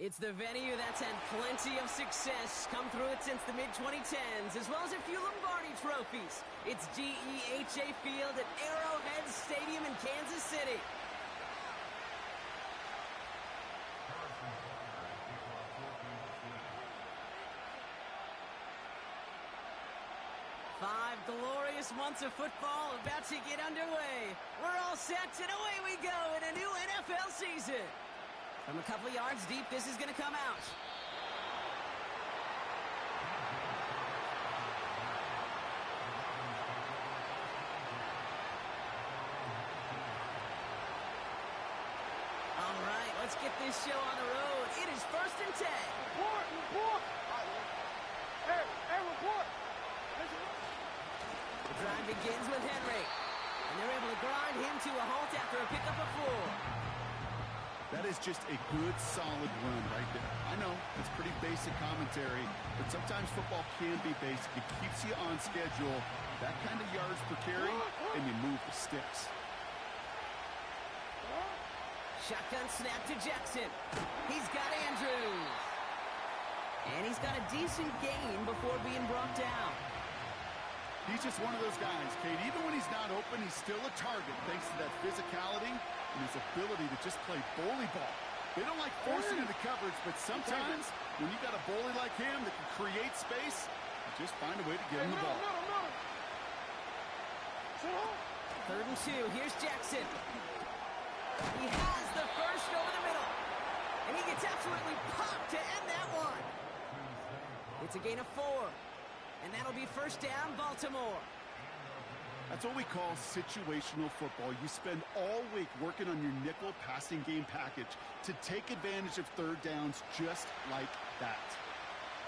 It's the venue that's had plenty of success, come through it since the mid-2010s, as well as a few Lombardi trophies. It's GEHA Field at Arrowhead Stadium in Kansas City. Five glorious months of football about to get underway. We're all set, and away we go in a new NFL season. From a couple yards deep, this is going to come out. All right, let's get this show on the road. It is 1st and 10. Report! Hey, report! The drive begins with Henry, and they're able to grind him to a halt after a pickup of 4. That is just a good, solid run right there. I know, it's pretty basic commentary, but sometimes football can be basic. It keeps you on schedule. That kind of yards per carry, and you move the sticks. Shotgun snap to Jackson. He's got Andrews. And he's got a decent gain before being brought down. He's just one of those guys, Kate. Even when he's not open, he's still a target thanks to that physicality and his ability to just play bully ball. They don't like forcing into coverage, but sometimes when you got a bully like him that can create space, you just find a way to get him the ball. 3rd and 2. Here's Jackson. He has the first over the middle. And he gets absolutely popped to end that one. It's a gain of 4. And that'll be 1st down, Baltimore. That's what we call situational football. You spend all week working on your nickel passing game package to take advantage of 3rd downs just like that.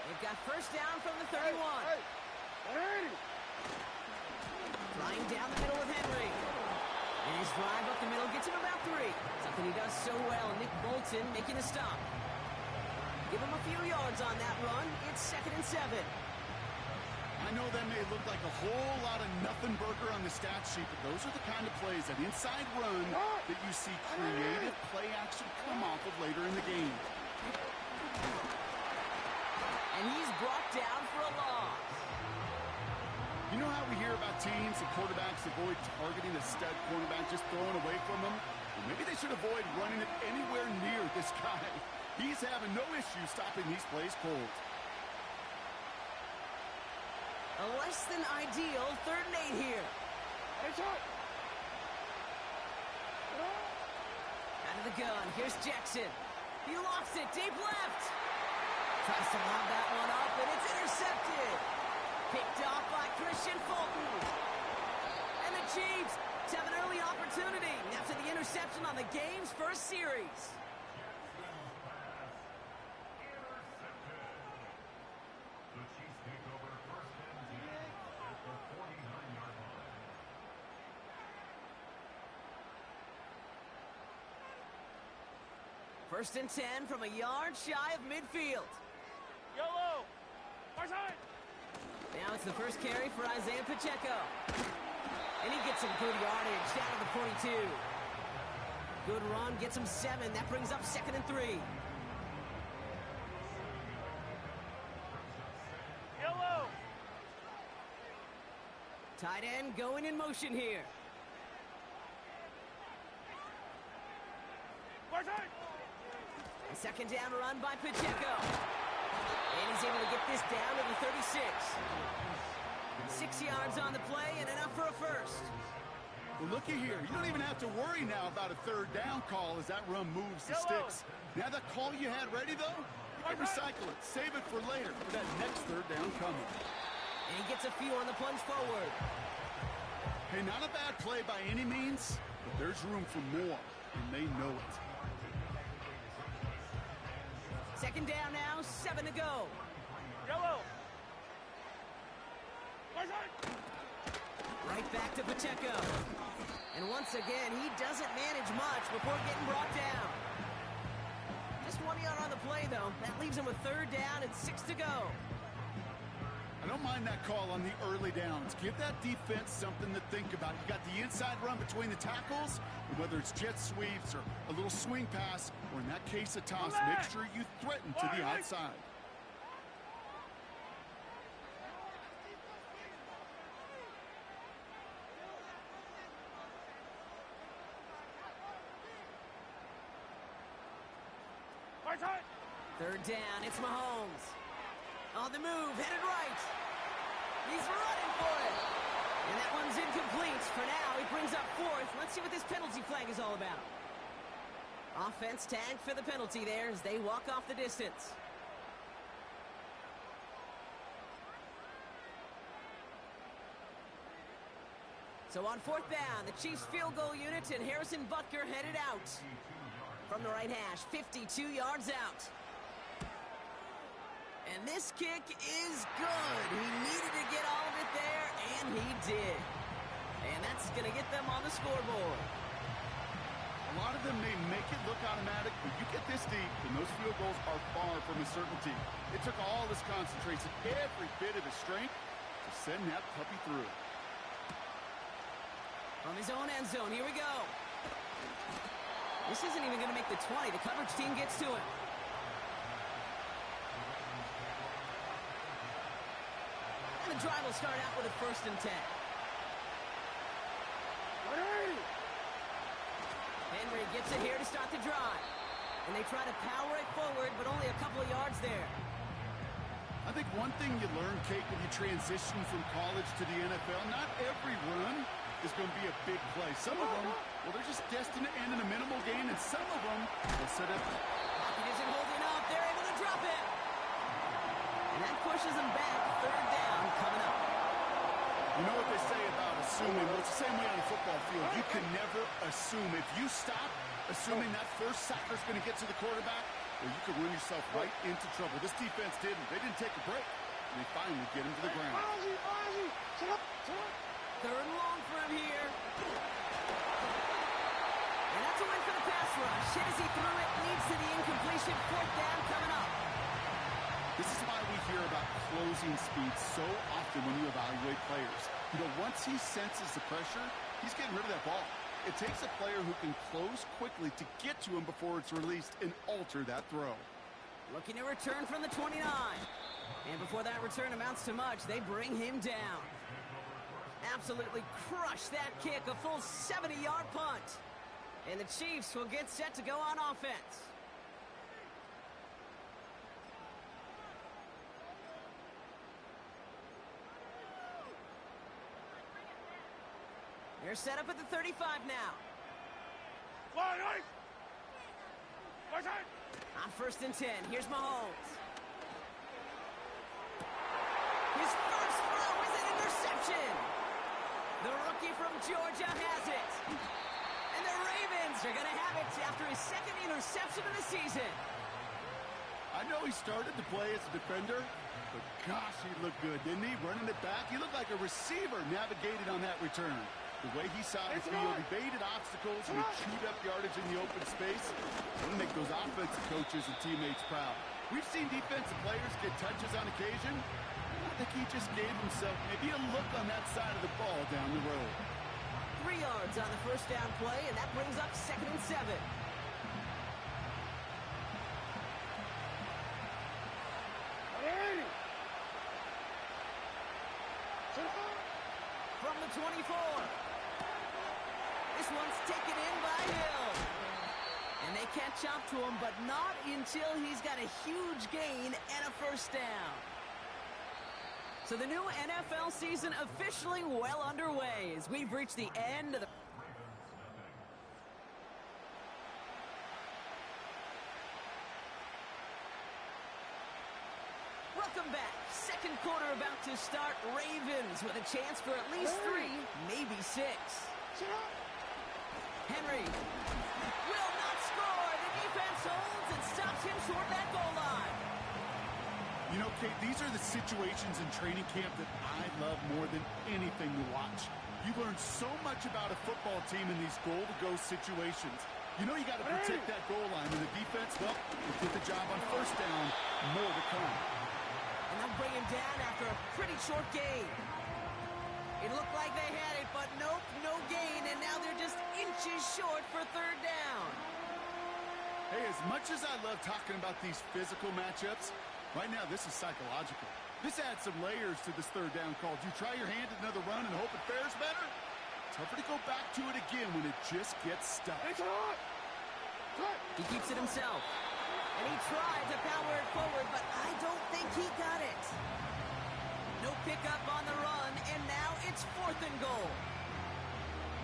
They've got 1st down from the 31. Flying down the middle with Henry. And his drive up the middle gets him about 3. Something he does so well. Nick Bolton making a stop. Give him a few yards on that run. It's 2nd and 7. I know that may look like a whole lot of nothing burger on the stat sheet, but those are the kind of plays, that inside run, that you see creative play action come off of later in the game. And he's brought down for a loss. You know how we hear about teams and quarterbacks avoid targeting a stud cornerback, just throwing away from him? Well, maybe they should avoid running it anywhere near this guy. He's having no issue stopping these plays cold. A less than ideal 3rd and 8 here. Out of the gun, here's Jackson. He lost it, deep left. Tries to lob that one up, and it's intercepted. Picked off by Christian Fulton. And the Chiefs have an early opportunity after the interception on the game's first series. First and 10 from a yard shy of midfield. Yellow! Outside! Now it's the first carry for Isaiah Pacheco. And he gets some good yardage down to the 42. Good run, gets him 7. That brings up 2nd and 3. Yellow! Tight end going in motion here. Outside! A 2nd down run by Pacheco. And he's able to get this down to the 36. 6 yards on the play and enough for a 1st. Well, looky here. You don't even have to worry now about a 3rd down call as that run moves the sticks. Now that call you had ready, though, you can recycle it. Save it for later for that next 3rd down coming. And he gets a few on the plunge forward. Hey, not a bad play by any means, but there's room for more, and they know it. 2nd down now, 7 to go. Yellow! Right back to Pacheco. And once again, he doesn't manage much before getting brought down. Just 1 yard on the play, though. That leaves him with 3rd down and 6 to go. I don't mind that call on the early downs. Give that defense something to think about. You got the inside run between the tackles, and whether it's jet sweeps or a little swing pass, or in that case a toss, make sure you threaten to the outside. Third down, it's Mahomes. On the move, headed right. He's running for it. And that one's incomplete. For now, he brings up fourth. Let's see what this penalty flag is all about. Offense tagged for the penalty there as they walk off the distance. So on fourth down, the Chiefs field goal unit and Harrison Butker headed out. From the right hash, 52 yards out. And this kick is good. He needed to get all of it there, and he did. And that's going to get them on the scoreboard. A lot of them may make it look automatic, but you get this deep, and those field goals are far from a certainty. It took all his concentration, every bit of his strength, to send that puppy through. On his own end zone, here we go. This isn't even going to make the 20. The coverage team gets to him. And the drive will start out with a 1st and 10. Henry gets it here to start the drive. And they try to power it forward, but only a couple of yards there. I think one thing you learn, Kate, when you transition from college to the NFL, not every run is going to be a big play. Some of them, well, they're just destined to end in a minimal gain, and some of them will set up. Lockett isn't holding up. They're able to drop it. And that pushes them back. 3rd down coming up. You know what they say about assuming? Well, it's the same way on the football field. You can never assume. If you stop assuming that first sacker's going to get to the quarterback, well, you could run yourself right into trouble. This defense didn't. They didn't take a break. And they finally get him to the ground. 3rd and long for him here. And that's a win for the pass rush. Hit as he threw it, leads to the incompletion. 4th down coming up. This is why we hear about closing speed so often when you evaluate players. You know, once he senses the pressure, he's getting rid of that ball. It takes a player who can close quickly to get to him before it's released and alter that throw. Looking to return from the 29. And before that return amounts to much, they bring him down. Absolutely crushed that kick, a full 70-yard punt. And the Chiefs will get set to go on offense. They're set up at the 35 now. On 1st and 10, here's Mahomes. His first throw is an interception. The rookie from Georgia has it. And the Ravens are going to have it after his 2nd interception of the season. I know he started to play as a defender, but gosh, he looked good, didn't he? Running it back, he looked like a receiver navigated on that return. The way he saw the field, he baited obstacles, and he chewed up yardage in the open space. It'll make those offensive coaches and teammates proud. We've seen defensive players get touches on occasion. I think he just gave himself maybe a look on that side of the ball down the road. 3 yards on the 1st down play, and that brings up 2nd and 7. From the 24. This one's taken in by Hill. And they catch up to him, but not until he's got a huge gain and a 1st down. So the new NFL season officially well underway as we've reached the end of the... Welcome back. 2nd quarter about to start. Ravens with a chance for at least 3, maybe 6. Henry will not score. The defense holds and stops him short that goal line. You know, Kate, these are the situations in training camp that I love more than anything to watch. You learn so much about a football team in these goal-to-go situations. You know you got to protect that goal line, and the defense, well, they did the job on 1st down. More to come. And the bring him down after a pretty short gain. It looked like they had it, but nope, no gain, and now they're just inches short for third down. Hey, as much as I love talking about these physical matchups, right now this is psychological. This adds some layers to this third down call. Do you try your hand at another run and hope it fares better? Tougher to go back to it again when it just gets stuck. He keeps it himself. And he tried to power it forward, but I don't think he got it. No pickup on the run, and now it's 4th and goal.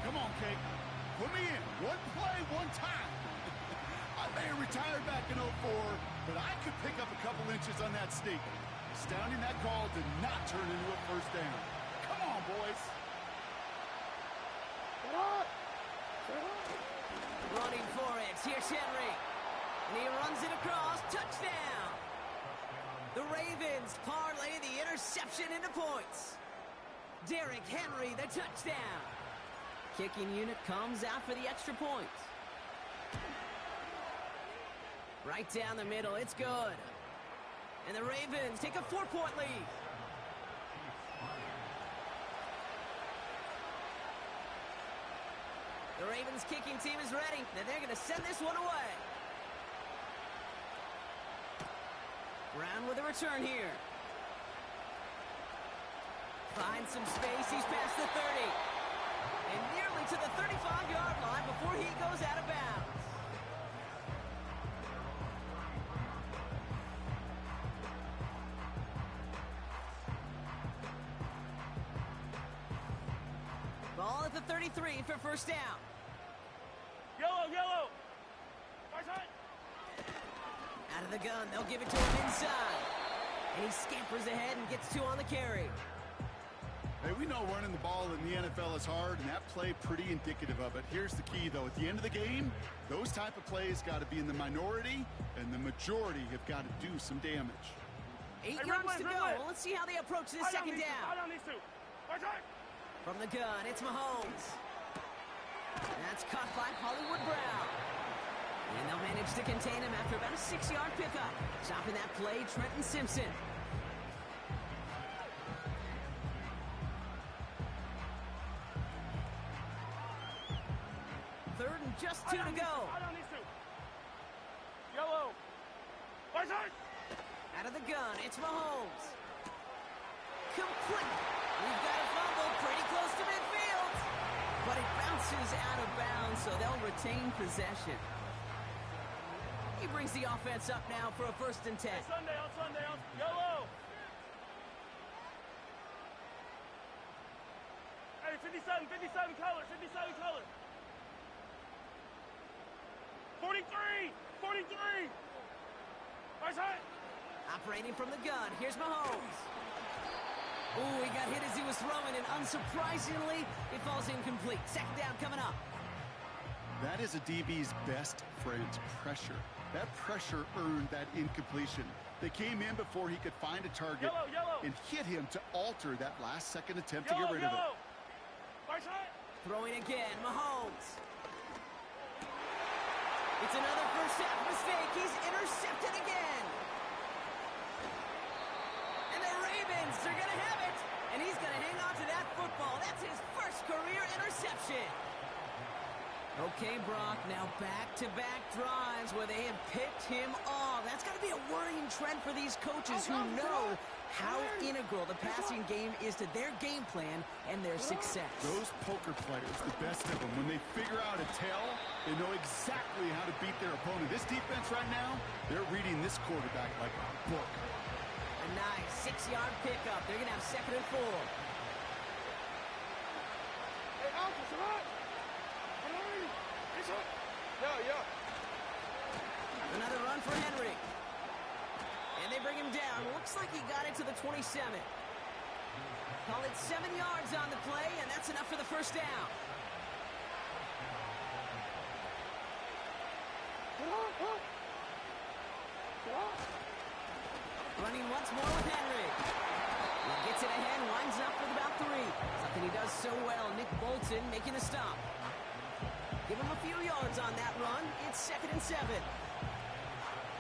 Come on, Kate. Put me in. One play, one time. I may have retired back in 04, but I could pick up a couple inches on that sneak. Astounding that call did not turn into a first down. Come on, boys. Running for it. Here's Henry. And he runs it across. Touchdown. The Ravens parlay the interception into points. Derrick Henry, the touchdown. Kicking unit comes out for the extra point. Right down the middle. It's good. And the Ravens take a 4-point lead. The Ravens kicking team is ready. And they're going to send this one away. Brown with a return here. Finds some space. He's past the 30. And nearly to the 35-yard line before he goes out of bounds. Ball at the 33 for first down. Yellow. Far side. Out of the gun, they'll give it to him inside. And he scampers ahead and gets 2 on the carry. Hey, we know running the ball in the NFL is hard, and that play pretty indicative of it. Here's the key, though. At the end of the game, those type of plays got to be in the minority, and the majority have got to do some damage. 8 Hey, yards to red go. line. Well, let's see how they approach this second down. Eye on these two. Far side. From the gun, it's Mahomes. That's caught by Hollywood Brown. And they'll manage to contain him after about a 6-yard pickup. Stopping that play, Trenton Simpson. Third and just 2 to go. Eye on these two. Yellow. Far side. Out of the gun, it's Mahomes. Complete. We've got a fumble pretty close to midfield. But it bounces out of bounds, so they'll retain possession. He brings the offense up now for a 1st and 10. Sunday. Yellow. Hey, 57 color. 43. Far side. Operating from the gun, here's Mahomes. Ooh, he got hit as he was throwing, and unsurprisingly, it falls incomplete. 2nd down coming up. That is a DB's best friend, pressure. That pressure earned that incompletion. They came in before he could find a target Yellow. and hit him to alter that last-second attempt to get rid of it. Far side. Throwing again, Mahomes. It's another first-half mistake. He's intercepted again. And the Ravens are going to have it. And he's going to hang on to that football. That's his first career interception. Okay, Brock, now back-to-back drives where they have picked him off. That's got to be a worrying trend for these coaches who know how integral the passing game is to their game plan and their success. Those poker players, the best of them, when they figure out a tell, they know exactly how to beat their opponent. This defense right now, they're reading this quarterback like a book. A nice 6-yard pickup. They're going to have 2nd and 4. Hey, Alpha, survive. Yeah. Another run for Henry. And they bring him down. Looks like he got it to the 27. Call it 7 yards on the play, and that's enough for the first down. Running once more with Henry. He gets it ahead, winds up with about 3. Something he does so well. Nick Bolton making a stop. Give him a few yards on that run. It's 2nd and 7.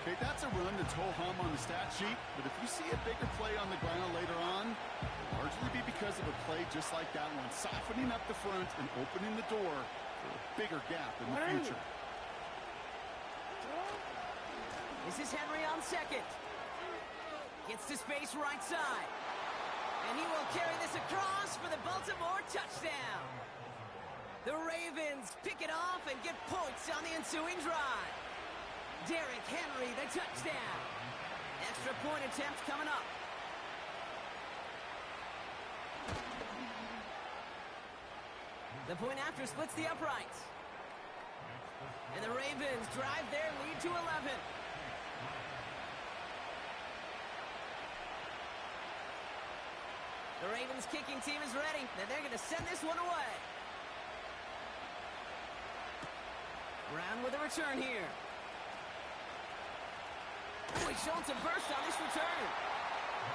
Okay, that's a run that's ho-hum on the stat sheet, but if you see a bigger play on the ground later on, it'll largely be because of a play just like that one, softening up the front and opening the door for a bigger gap in the future. This is Henry on second. Gets to space right side. And he will carry this across for the Baltimore touchdown. The Ravens pick it off and get points on the ensuing drive. Derrick Henry, the touchdown. Extra point attempt coming up. The point after splits the uprights. And the Ravens drive their lead to 11. The Ravens kicking team is ready, and they're going to send this one away. Brown with a return here. Oh, he's showing some burst on this return.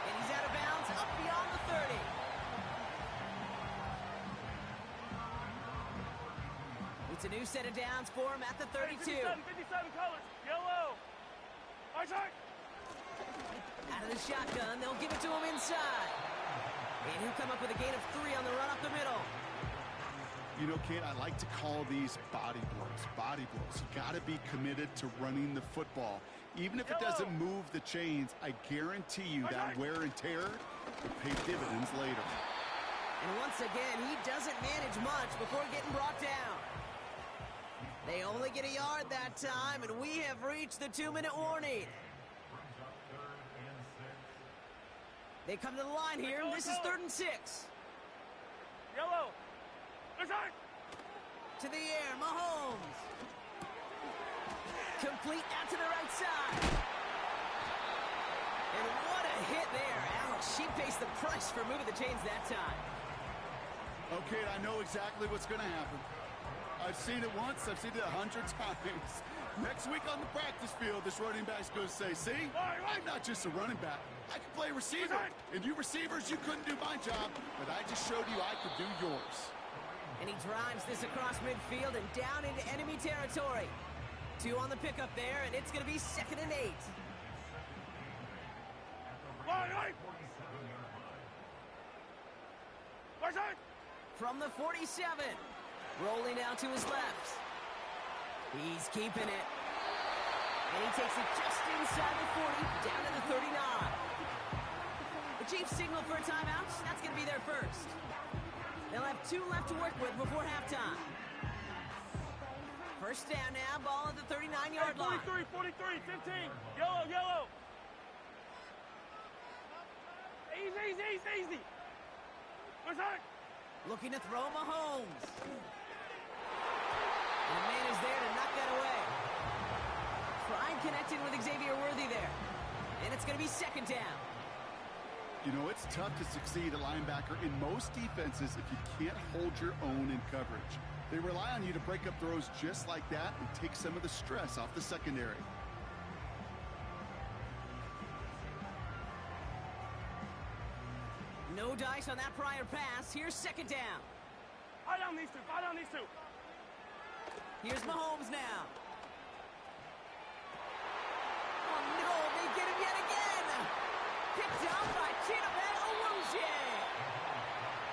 And he's out of bounds up beyond the 30. It's a new set of downs for him at the 32. 57 colors. Yellow. Isaac. Out of the shotgun, they'll give it to him inside. And he'll come up with a gain of 3 on the run up the middle. You know, Kate, I like to call these body blows. Body blows. You got to be committed to running the football. Even if it doesn't move the chains, I guarantee you that wear and tear will pay dividends later. And once again, he doesn't manage much before getting brought down. They only get a yard that time, and we have reached the 2-minute warning. They come to the line here. This is 3rd and 6. Yellow. Isaac. To the air, Mahomes. Complete out to the right side. And what a hit there. Ouch, she pays the price for moving the chains that time. Okay, I know exactly what's going to happen. I've seen it once, I've seen it 100 times. Next week on the practice field, this running back's going to say, see, I'm not just a running back. I can play receiver. And you receivers, you couldn't do my job, but I just showed you I could do yours. And he drives this across midfield and down into enemy territory. 2 on the pickup there, and it's going to be 2nd and 8. From the 47, rolling out to his left. He's keeping it. And he takes it just inside the 40, down to the 39. The Chiefs signal for a timeout. That's going to be their first. They'll have 2 left to work with before halftime. First down now, ball at the 39-yard line. 43, 15. Yellow. Easy. Isaac. Looking to throw Mahomes. And the man is there to knock that away. Prime connected with Xavier Worthy there. And it's going to be 2nd down. You know, it's tough to succeed at linebacker in most defenses if you can't hold your own in coverage. They rely on you to break up throws just like that and take some of the stress off the secondary. No dice on that prior pass. Here's 2nd down. Eye down these two. Here's Mahomes now. Oh, no, they get him yet again. Picked up by Chidobe Awuzie.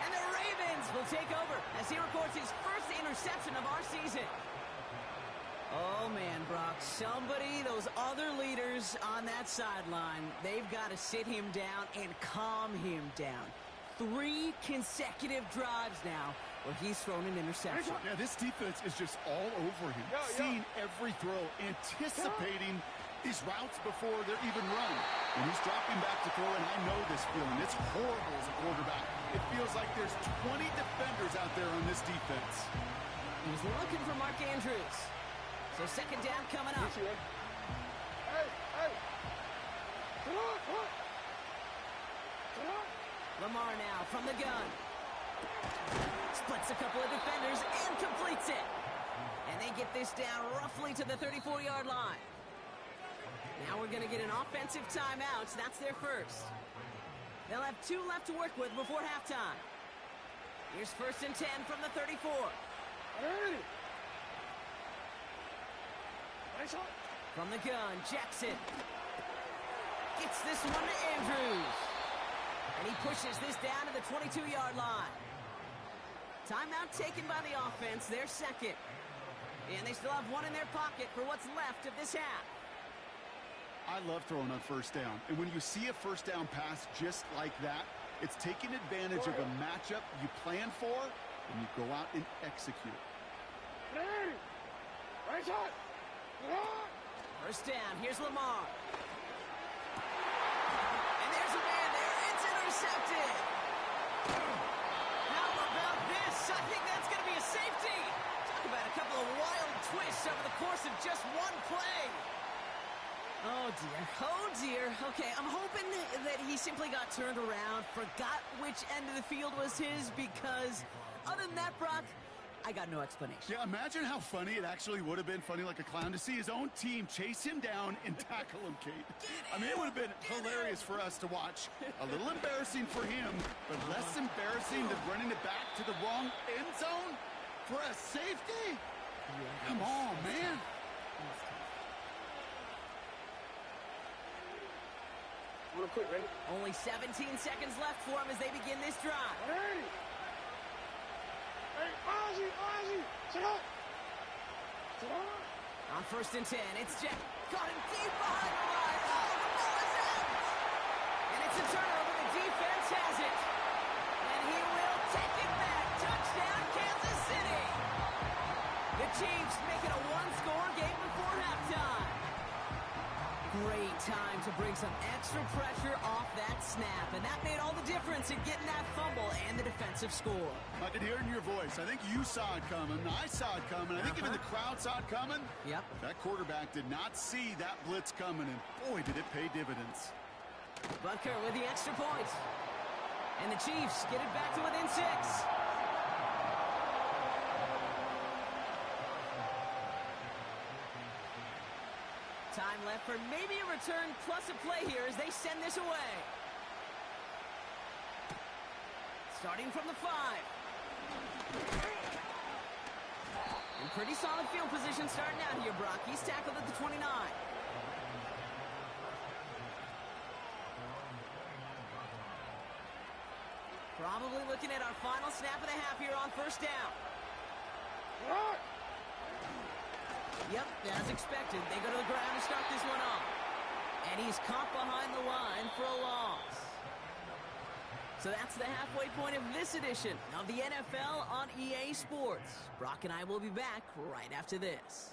And the Ravens will take over as he records his first interception of our season. Oh, man, Brock, those other leaders on that sideline, they've got to sit him down and calm him down. 3 consecutive drives now where he's thrown an interception. Yeah, this defense is just all over him, seeing every throw, anticipating these routes before they're even run. When he's dropping back to throw, and I know this feeling, it's horrible as a quarterback. It feels like there's 20 defenders out there on this defense. He was looking for Mark Andrews. So 2nd down coming up. Lamar now from the gun. Splits a couple of defenders and completes it. And they get this down roughly to the 34-yard line. Now we're going to get an offensive timeout. That's their first. They'll have 2 left to work with before halftime. Here's 1st and 10 from the 34. From the gun, Jackson. Gets this one to Andrews. And he pushes this down to the 22-yard line. Timeout taken by the offense, their second. And they still have one in their pocket for what's left of this half. I love throwing on first down. And when you see a first down pass just like that, it's taking advantage of a matchup you plan for, and you go out and execute. Right side. First down, here's Lamar. And there's a man there. It's intercepted. How about this? I think that's going to be a safety. Talk about a couple of wild twists over the course of just one play. Oh, dear. Oh, dear. Okay, I'm hoping that he simply got turned around, forgot which end of the field was his, because other than that, Brock, I got no explanation. Yeah, imagine how funny it actually would have been, funny like a clown, to see his own team chase him down and tackle him, Kate. I mean, it would have been hilarious for us to watch. A little embarrassing for him, but less embarrassing than running it back to the wrong end zone for a safety? Come on, man. Real quick, ready? Only 17 seconds left for him as they begin this drive. Ready? Hey, Ozzy! Sit up! On 1st and 10, it's Jack. Got him deep behind the line. Oh, the ball is out! And it's a turnover. The defense has it. And he will take it back. Touchdown, Kansas City! The Chiefs make it a one-score game before halftime. Great time to bring some extra pressure off that snap, and that made all the difference in getting that fumble and the defensive score. I could hear it in your voice. I think you saw it coming. I saw it coming. I think even the crowd saw it coming. Yep. That quarterback did not see that blitz coming, and boy, did it pay dividends. Butker with the extra point. And the Chiefs get it back to within 6. Time left for maybe a return plus a play here as they send this away. Starting from the 5. In pretty solid field position starting out here, Brock. He's tackled at the 29. Probably looking at our final snap of the half here on 1st down. Yep, as expected, they go to the ground to start this one off. And he's caught behind the line for a loss. So that's the halfway point of this edition of the NFL on EA Sports. Brock and I will be back right after this.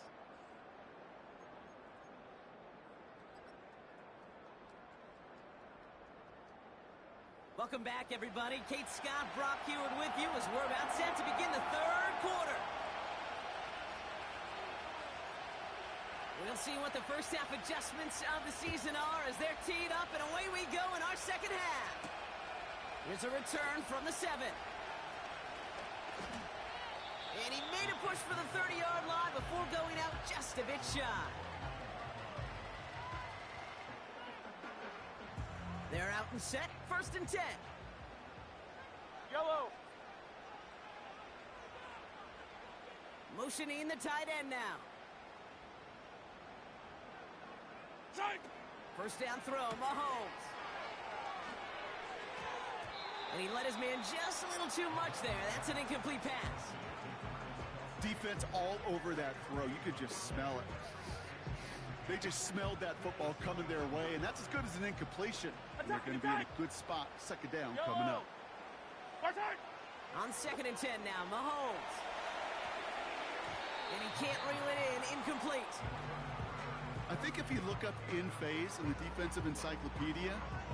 Welcome back, everybody. Kate Scott, Brock Huard with you as we're about set to begin the 3rd quarter. We'll see what the first half adjustments of the season are as they're teed up, and away we go in our second half. Here's a return from the 7. And he made a push for the 30-yard line before going out just a bit shy. They're out and set, 1st and 10. Yellow. Motioning the tight end now. First down throw, Mahomes. And he let his man just a little too much there. That's an incomplete pass. Defense all over that throw. You could just smell it. They just smelled that football coming their way, and that's as good as an incompletion. And they're going to be in a good spot. 2nd down coming up. On 2nd and 10 now, Mahomes. And he can't reel it in, incomplete. I think if you look up in phase in the defensive encyclopedia,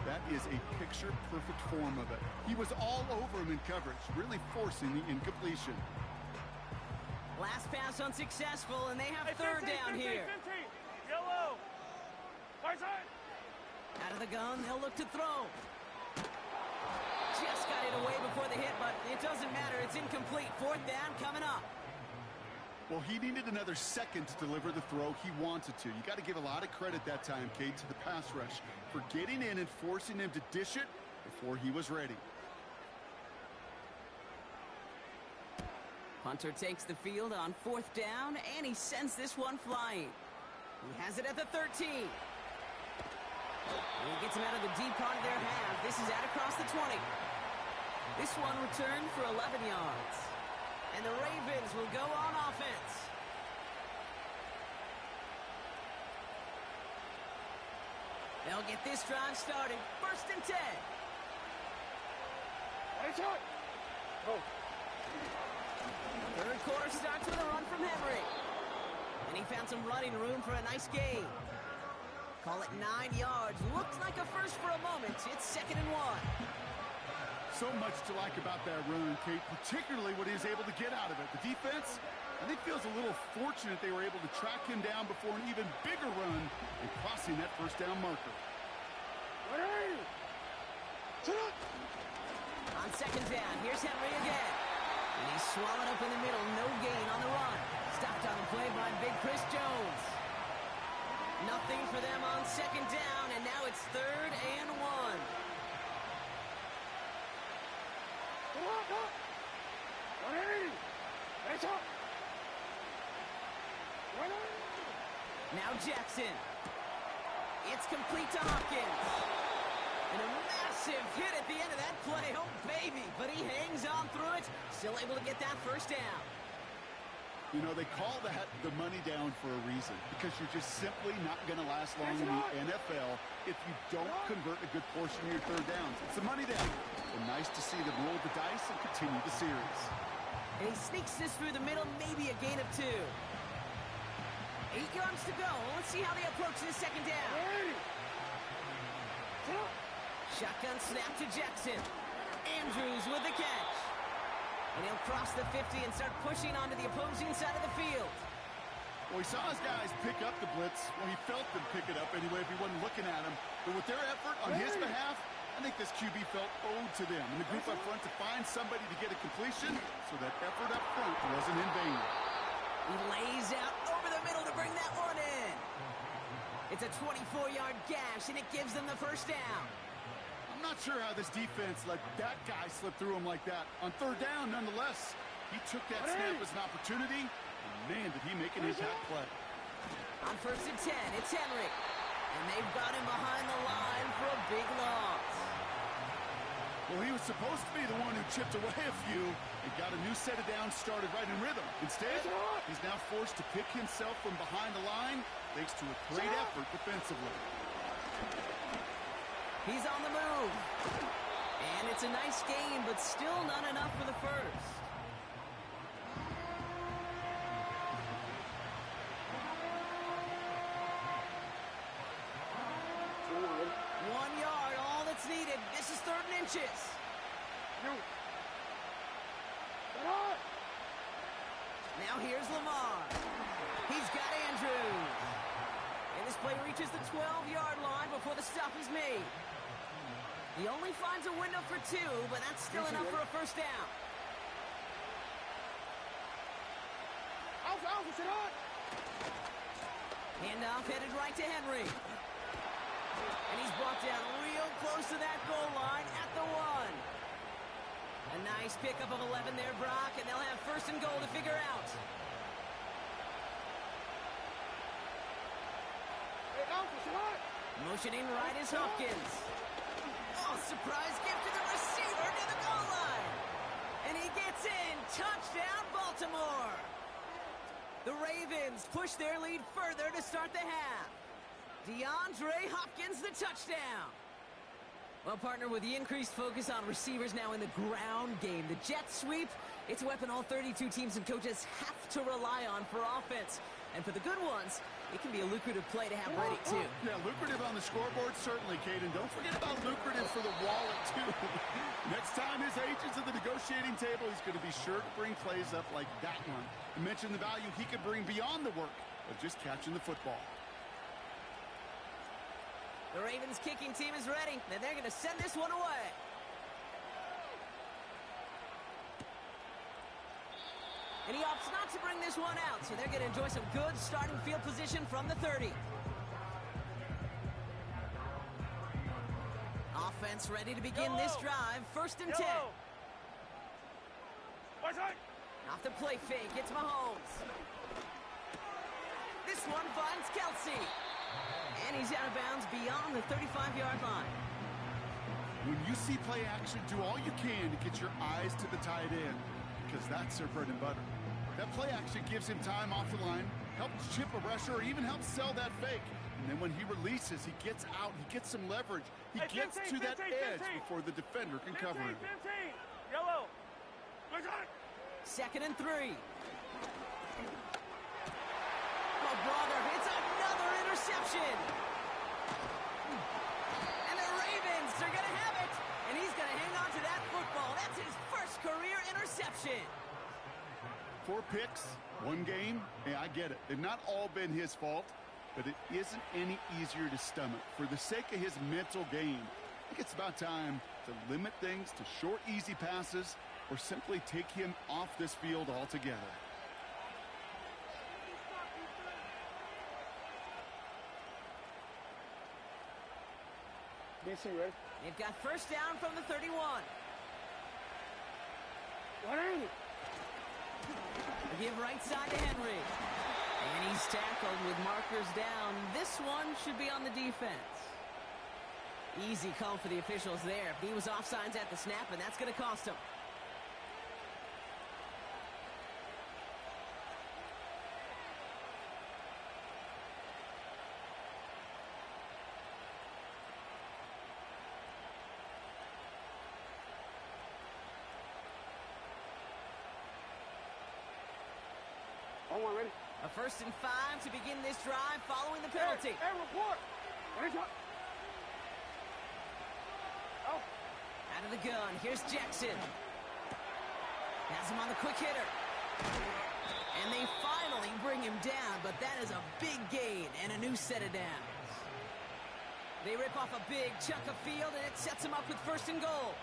that is a picture-perfect form of it. He was all over him in coverage, really forcing the incompletion. Last pass unsuccessful, and they have 3rd down here. 15. Yellow. Right side. Out of the gun, they'll look to throw. Just got it away before the hit, but it doesn't matter. It's incomplete. 4th down coming up. Well, he needed another second to deliver the throw he wanted to. You got to give a lot of credit that time, Kate, to the pass rush for getting in and forcing him to dish it before he was ready. Hunter takes the field on 4th down, and he sends this one flying. He has it at the 13. He gets him out of the deep part of their half. This is out across the 20. This one returned for 11 yards. And the Ravens will go on offense. They'll get this drive started. 1st and 10. Go. Third quarter starts with a run from Henry. And he found some running room for a nice gain. Call it 9 yards. Looks like a first for a moment. It's 2nd and 1. So much to like about that run, Kate, particularly what he was able to get out of it. The defense, I think, feels a little fortunate they were able to track him down before an even bigger run and crossing that first down marker. On 2nd down, here's Henry again. And he's swallowed up in the middle. No gain on the run. Stopped on the play by Big Chris Jones. Nothing for them on 2nd down, and now it's 3rd and 1. Now Jackson. It's complete to Hopkins. And a massive hit at the end of that play. Oh, baby. But he hangs on through it. Still able to get that first down. You know, they call that the money down for a reason, because you're just simply not going to last long in the NFL if you don't convert a good portion of your third downs. It's the money down. And nice to see them roll the dice and continue the series. And he sneaks this through the middle, maybe a gain of 2. 8 yards to go. Let's see how they approach this 2nd down. Shotgun snap to Jackson. Andrews with the catch. And he'll cross the 50 and start pushing onto the opposing side of the field. Well, he saw his guys pick up the blitz. Well, he felt them pick it up anyway if he wasn't looking at him. But with their effort on his behalf, I think this QB felt owed to them. And the group up front to find somebody to get a completion, so that effort up front wasn't in vain. He lays out over the middle to bring that one in. It's a 24-yard gash, and it gives them the first down. I'm not sure how this defense let that guy slip through him like that. On 3rd down, nonetheless, he took that snap as an opportunity, and man, did he make an impact play. On 1st and 10, it's Henry. And they've got him behind the line for a big loss. Well, he was supposed to be the one who chipped away a few and got a new set of downs started right in rhythm. Instead, he's now forced to pick himself from behind the line thanks to a great effort defensively. He's on the move. And it's a nice gain, but still not enough for the first. Needed. This is 3rd and inches. Now here's Lamar. He's got Andrews. And this play reaches the 12-yard line before the stop is made. He only finds a window for 2, but that's still enough for a first down. Handoff headed right to Henry. And he's brought down real close to that goal line at the 1. A nice pickup of 11 there, Brock, and they'll have 1st and goal to figure out. Motioning right is Hopkins. Oh, surprise gift to the receiver to the goal line. And he gets in. Touchdown, Baltimore. The Ravens push their lead further to start the half. DeAndre Hopkins, the touchdown. Well, partner, with the increased focus on receivers now in the ground game, the jet sweep, it's a weapon all 32 teams and coaches have to rely on for offense. And for the good ones, it can be a lucrative play to have ready, too. Yeah, lucrative on the scoreboard, certainly, Kate. And don't forget about lucrative for the wallet, too. Next time his agent's at the negotiating table, he's going to be sure to bring plays up like that one. You mentioned the value he could bring beyond the work of just catching the football. The Ravens kicking team is ready, and they're going to send this one away. And he opts not to bring this one out, so they're going to enjoy some good starting field position from the 30. Offense ready to begin this drive. 1st and 10. Off the play fake, it's Mahomes. This one finds Kelsey. And he's out of bounds beyond the 35-yard line. When you see play action, do all you can to get your eyes to the tight end, because that's their bread and butter. That play action gives him time off the line, helps chip a rusher, or even helps sell that fake. And then when he releases, he gets out, he gets some leverage. He gets to that edge before the defender can cover him. 15. Yellow. Look on. 2nd and 3. Oh, brother, it's another interception. And the Ravens are going to have it. And he's going to hang on to that football. That's his first career interception. 4 picks, 1 game. Hey, I get it. They've not all been his fault, but it isn't any easier to stomach. For the sake of his mental game, I think it's about time to limit things to short, easy passes or simply take him off this field altogether. They've got first down from the 31. 180. Give right side to Henry. And he's tackled with markers down. This one should be on the defense. Easy call for the officials there. He was offsides at the snap, and that's going to cost him. Ready? A 1st and 5 to begin this drive following the penalty. Hey, report. Oh. Out of the gun, here's Jackson. Has him on the quick hitter. And they finally bring him down, but that is a big gain and a new set of downs. They rip off a big chunk of field, and it sets him up with 1st and goal.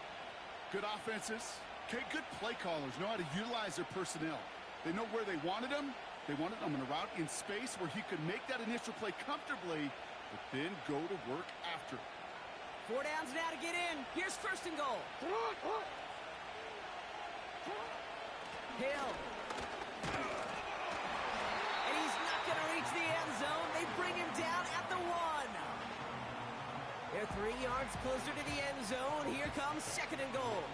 Good offenses. Okay, good play callers know how to utilize their personnel. They know where they wanted him. They wanted him on a route in space where he could make that initial play comfortably, but then go to work after. 4 downs now to get in. Here's 1st and goal. Hill. And he's not going to reach the end zone. They bring him down at the 1. They're 3 yards closer to the end zone. Here comes 2nd and goal.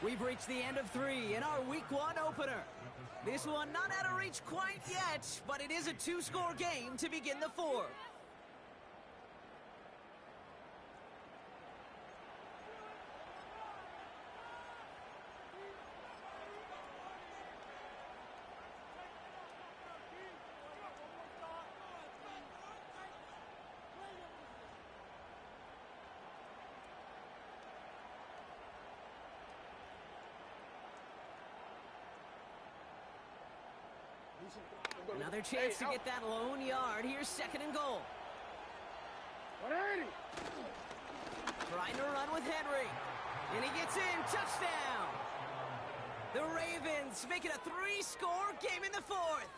We've reached the end of 3 in our Week 1 opener. This one not out of reach quite yet, but it is a 2-score game to begin the 4th. Another chance to get that lone yard. Here's 2nd and goal. 180. Trying to run with Henry. And he gets in. Touchdown. The Ravens make it a 3-score game in the 4th.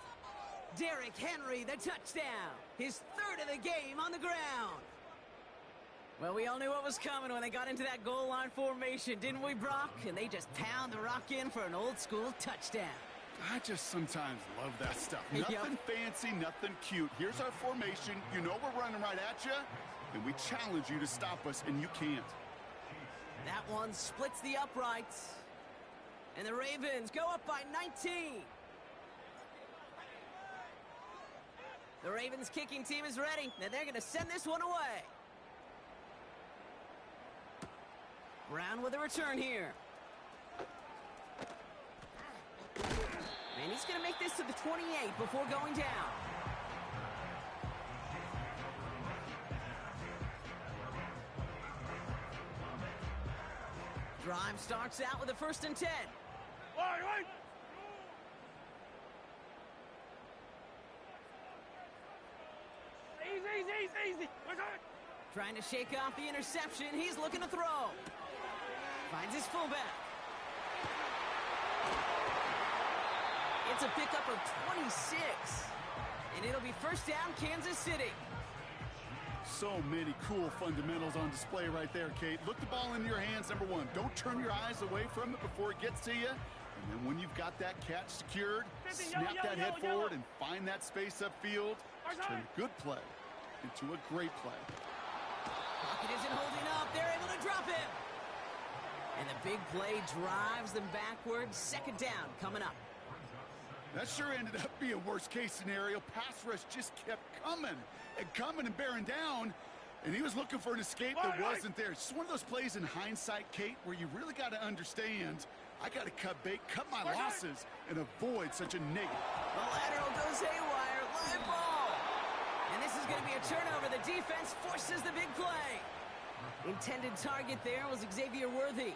Derrick Henry, the touchdown. His 3rd of the game on the ground. Well, we all knew what was coming when they got into that goal line formation, didn't we, Brock? And they just pound the rock in for an old-school touchdown. I just sometimes love that stuff. Nothing fancy, nothing cute. Here's our formation. You know we're running right at you, and we challenge you to stop us, and you can't. That one splits the uprights. And the Ravens go up by 19. The Ravens kicking team is ready, and they're going to send this one away. Brown with a return here. And he's going to make this to the 28 before going down. Drive starts out with a 1st and 10. Wait. Easy. Trying to shake off the interception. He's looking to throw. Finds his fullback. It's a pickup of 26. And it'll be first down, Kansas City. So many cool fundamentals on display right there, Kate. Look the ball into your hands, number one. Don't turn your eyes away from it before it gets to you. And then when you've got that catch secured, snap that head forward and find that space upfield. Turn a good play into a great play. Pocket isn't holding up. They're able to drop him. And the big play drives them backwards. Second down coming up. That sure ended up being worst-case scenario. Pass rush just kept coming and bearing down, and he was looking for an escape that wasn't there. It's just one of those plays in hindsight, Kate, where you really got to understand, I got to cut bait, cut my losses, and avoid such a negative. The lateral goes haywire. Live ball. And this is going to be a turnover. The defense forces the big play. Intended target there was Xavier Worthy.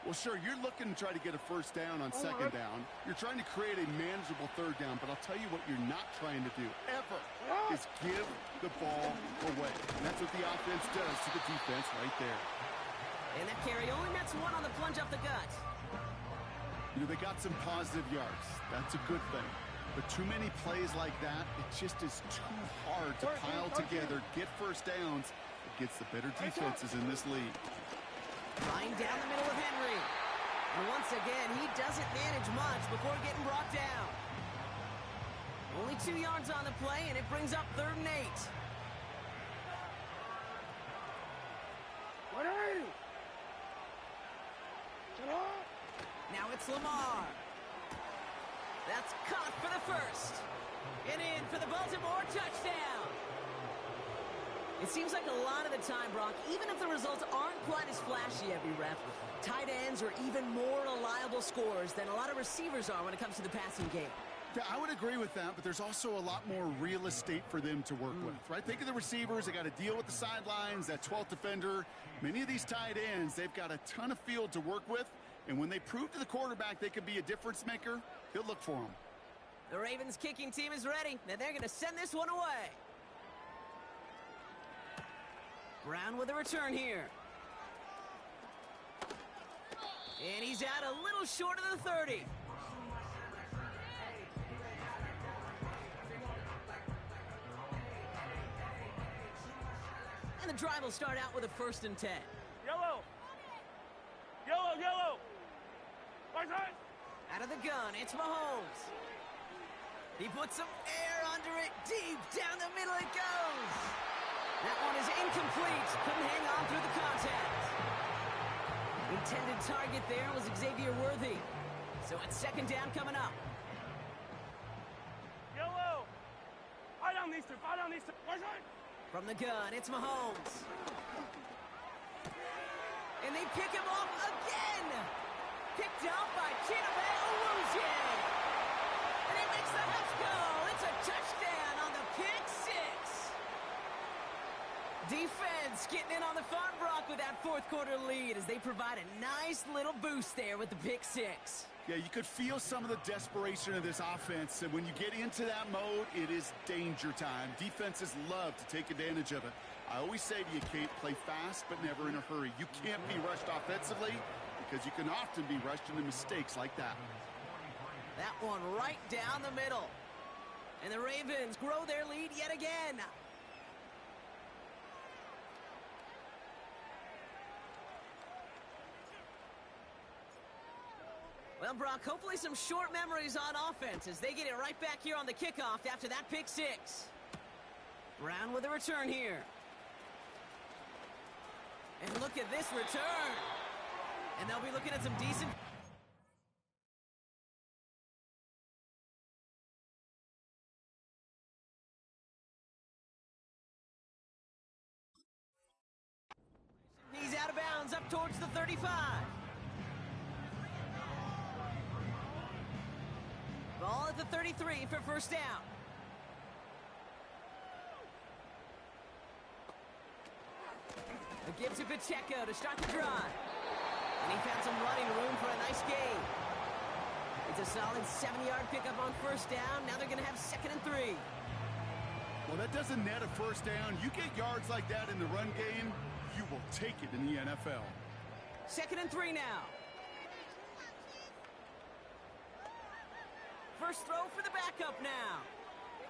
Well, sure, you're looking to try to get a first down on second down. You're trying to create a manageable third down, but I'll tell you what you're not trying to do, ever, is give the ball away. And that's what the offense does to the defense right there. And that carry only nets one on the plunge up the gut. You know, they got some positive yards. That's a good thing. But too many plays like that, it just is too hard to pile together, get first downs against the better defenses in this league. Lying down the middle of Henry. And once again, he doesn't manage much before getting brought down. Only 2 yards on the play, and it brings up 3rd and 8. Now it's Lamar. That's caught for the first. And in for the Baltimore touchdown. It seems like a lot of the time, Brock, even if the results aren't quite as flashy every rep, tight ends are even more reliable scorers than a lot of receivers are when it comes to the passing game. Yeah, I would agree with that, but there's also a lot more real estate for them to work with, right? Think of the receivers. They got to deal with the sidelines, that 12th defender. Many of these tight ends, they've got a ton of field to work with, and when they prove to the quarterback they could be a difference maker, he'll look for them. The Ravens kicking team is ready, and they're going to send this one away. Brown with a return here. And he's out a little short of the 30. And the drive will start out with a 1st and 10. Yellow. Yellow, yellow. Right side. Out of the gun, it's Mahomes. He puts some air under it. Deep down the middle it goes. That one is incomplete. Couldn't hang on through the contact. Intended target there was Xavier Worthy. So it's 2nd down coming up. Yellow. Right on these two. Right on these two. Right side. From the gun, it's Mahomes. And they pick him off again. Picked up by Chidobe Awuzie. And he makes the Huffs go. It's a touchdown on the pick six. Defense getting in on the fun, Brock, with that 4th quarter lead as they provide a nice little boost there with the pick six. Yeah, you could feel some of the desperation of this offense, and when you get into that mode, it is danger time. Defenses love to take advantage of it. I always say to you, Kate, play fast but never in a hurry. You can't be rushed offensively because you can often be rushed into mistakes like that. That one right down the middle. And the Ravens grow their lead yet again. Well, Brock, hopefully some short memories on offense as they get it right back here on the kickoff after that pick six. Brown with a return here. And look at this return. And they'll be looking at some decent... He's out of bounds up towards the 35. Ball at the 33 for first down. A give to Pacheco to start the drive. And he found some running room for a nice gain. It's a solid 7-yard pickup on first down. Now they're going to have 2nd and 3. Well, that doesn't net a first down. You get yards like that in the run game, you will take it in the NFL. 2nd and 3 now. first throw for the backup now.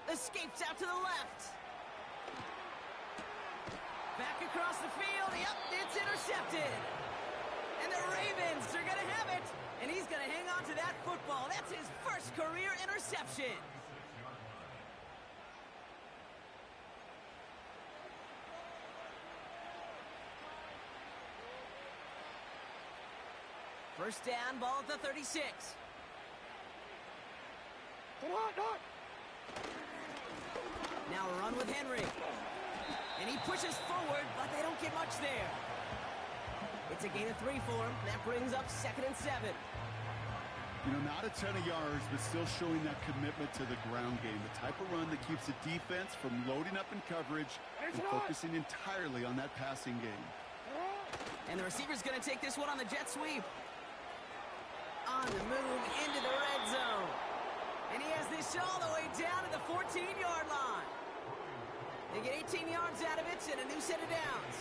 Escapes out to the left. Back across the field. Yep, it's intercepted. And the Ravens are going to have it. And he's going to hang on to that football. That's his first career interception. First down, ball at the 36. Now a run with Henry. And he pushes forward, but they don't get much there. It's a gain of 3 for him. That brings up 2nd and 7. You know, not a ton of yards, but still showing that commitment to the ground game. The type of run that keeps the defense from loading up in coverage and focusing entirely on that passing game. And the receiver's going to take this one on the jet sweep. On the move into the red zone. And he has this all the way down to the 14-yard line. They get 18 yards out of it and a new set of downs.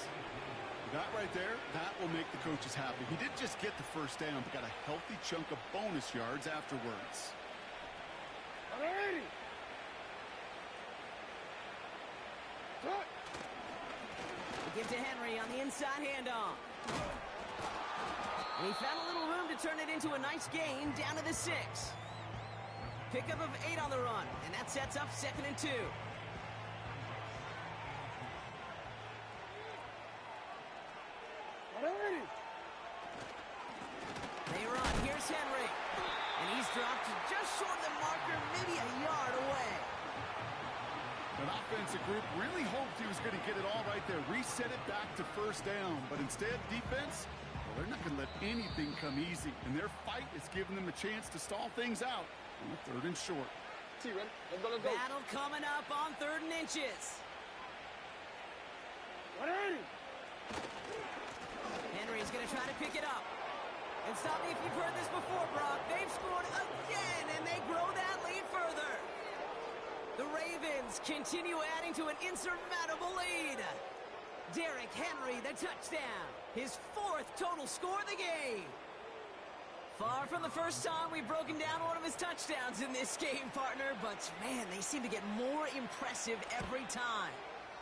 That right there, that will make the coaches happy. He didn't just get the first down, but got a healthy chunk of bonus yards afterwards. Alrighty. Give to Henry on the inside handoff. And he found a little room to turn it into a nice gain down to the 6. Pickup of 8 on the run, and that sets up 2nd and 2. They run. Here's Henry. And he's dropped just short of the marker, maybe a yard away. That offensive group really hoped he was going to get it all right there. Reset it back to first down. But instead, defense, well, they're not going to let anything come easy. And their fight is giving them a chance to stall things out on the 3rd and short. Battle coming up on 3rd and inches. Henry's going to try to pick it up. And stop me if you've heard this before, Brock. They've scored again, and they grow that lead further. The Ravens continue adding to an insurmountable lead. Derrick Henry, the touchdown. His 4th total score of the game. Far from the first time we've broken down one of his touchdowns in this game, partner. But, man, they seem to get more impressive every time.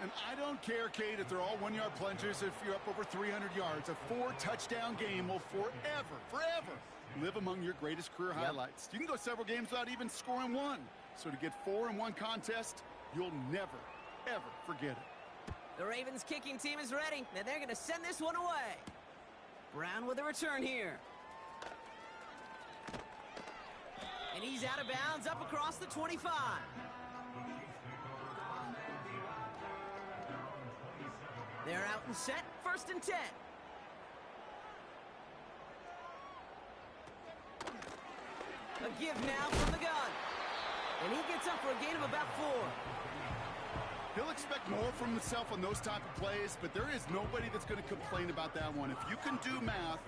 And I don't care, Kate, if they're all 1-yard plungers, if you're up over 300 yards. A 4-touchdown game will forever live among your greatest career highlights. You can go several games without even scoring 1. So to get 4 in one contest, you'll never, ever forget it. The Ravens kicking team is ready, and they're going to send this one away. Brown with a return here. And he's out of bounds up across the 25. They're out and set, 1st and 10. A give now from the gun. And he gets up for a gain of about 4. He'll expect more from himself on those type of plays, but there is nobody that's going to complain about that one. If you can do math,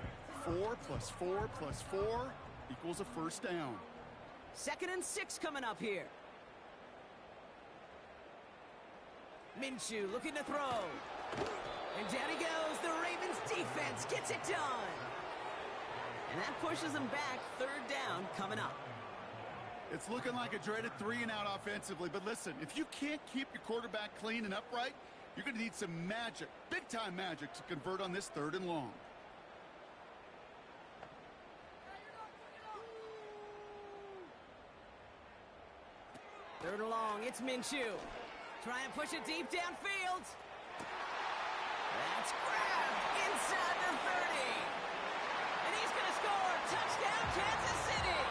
4 plus 4 plus 4 equals a first down. 2nd and 6 coming up here. Minshew looking to throw. And down he goes. The Ravens defense gets it done. And that pushes them back. 3rd down coming up. It's looking like a dreaded 3-and-out offensively, but listen, if you can't keep your quarterback clean and upright, you're going to need some magic, big-time magic, to convert on this 3rd and long. Third and long, it's Minshew. Trying to push it deep downfield. That's grabbed inside the 30. And he's going to score. Touchdown, Kansas City.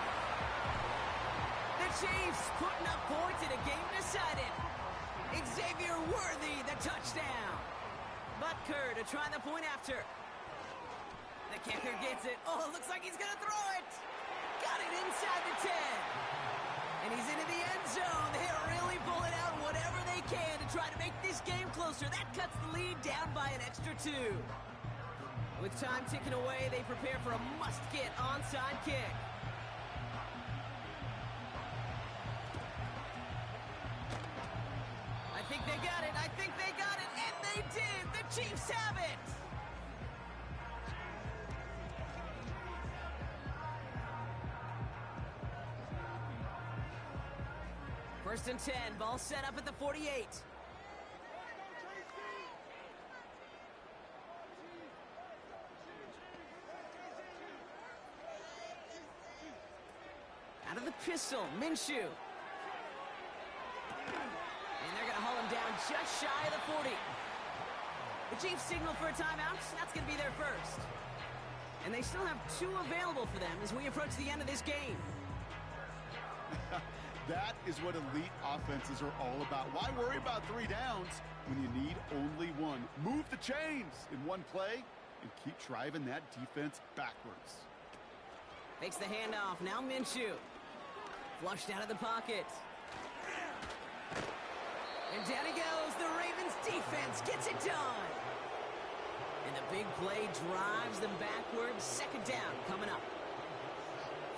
The Chiefs putting up points in a game decided. Xavier Worthy, the touchdown. Butker to try the point after. The kicker gets it. Oh, it looks like he's going to throw it. Got it inside the 10. And he's into the end zone. They're really pulling out whatever they can to try to make this game closer. That cuts the lead down by an extra 2. With time ticking away, they prepare for a must-get onside kick. I think they got it. I think they got it. And they did. The Chiefs have it. First and 10, ball set up at the 48. Out of the pistol, Minshew. And they're going to haul him down just shy of the 40. The Chiefs signal for a timeout. That's going to be their first. And they still have 2 available for them as we approach the end of this game. That is what elite offenses are all about. Why worry about 3 downs when you need only 1? Move the chains in one play and keep driving that defense backwards. Makes the handoff. Now Minshew. Flushed out of the pocket. And down he goes. The Ravens defense gets it done. And the big play drives them backwards. Second down coming up.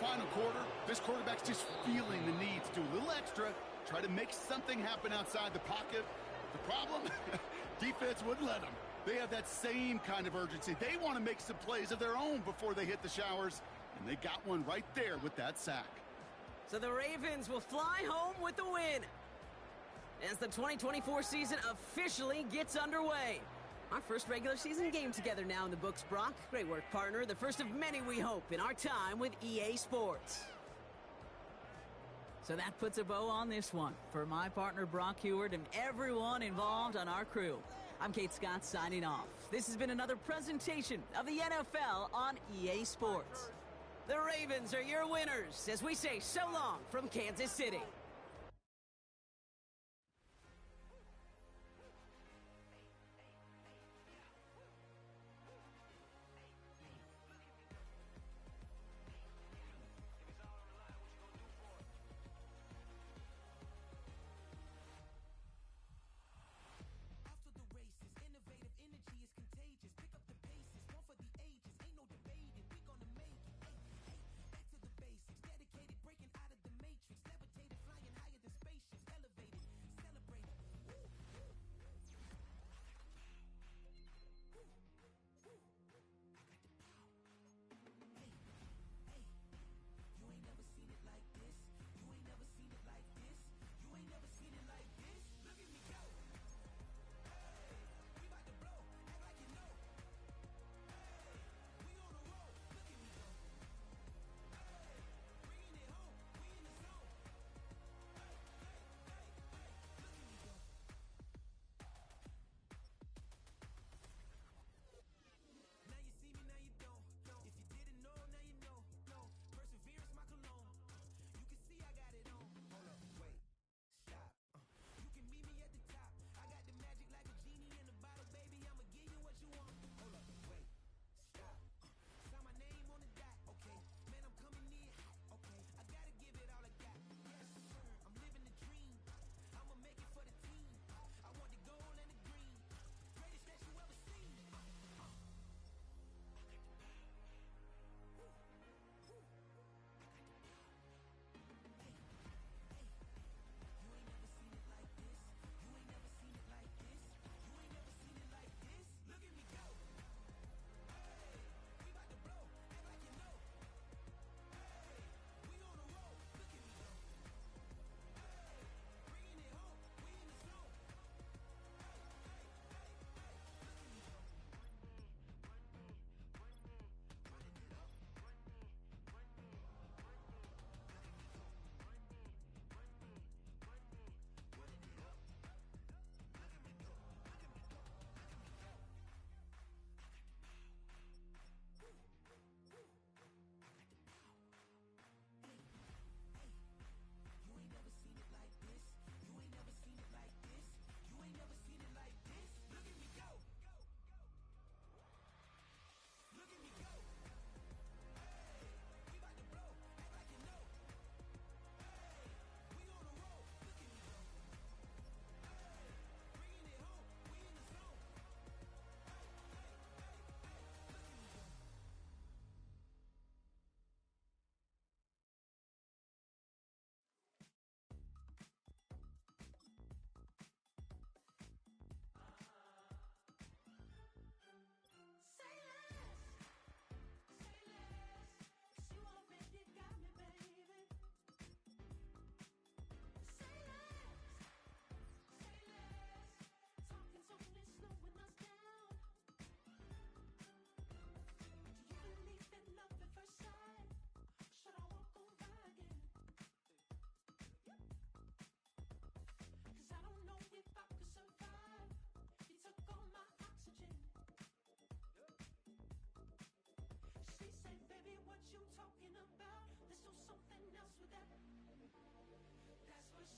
Final quarter, this quarterback's just feeling the need to do a little extra, try to make something happen outside the pocket. The problem? Defense wouldn't let them. They have that same kind of urgency. They want to make some plays of their own before they hit the showers, and they got one right there with that sack. So the Ravens will fly home with the win as the 2024 season officially gets underway. Our first regular season game together now in the books, Brock. Great work, partner. The first of many, we hope, in our time with EA Sports. So that puts a bow on this one. For my partner, Brock Heward, and everyone involved on our crew, I'm Kate Scott signing off. This has been another presentation of the NFL on EA Sports. The Ravens are your winners as we say so long from Kansas City.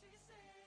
she said.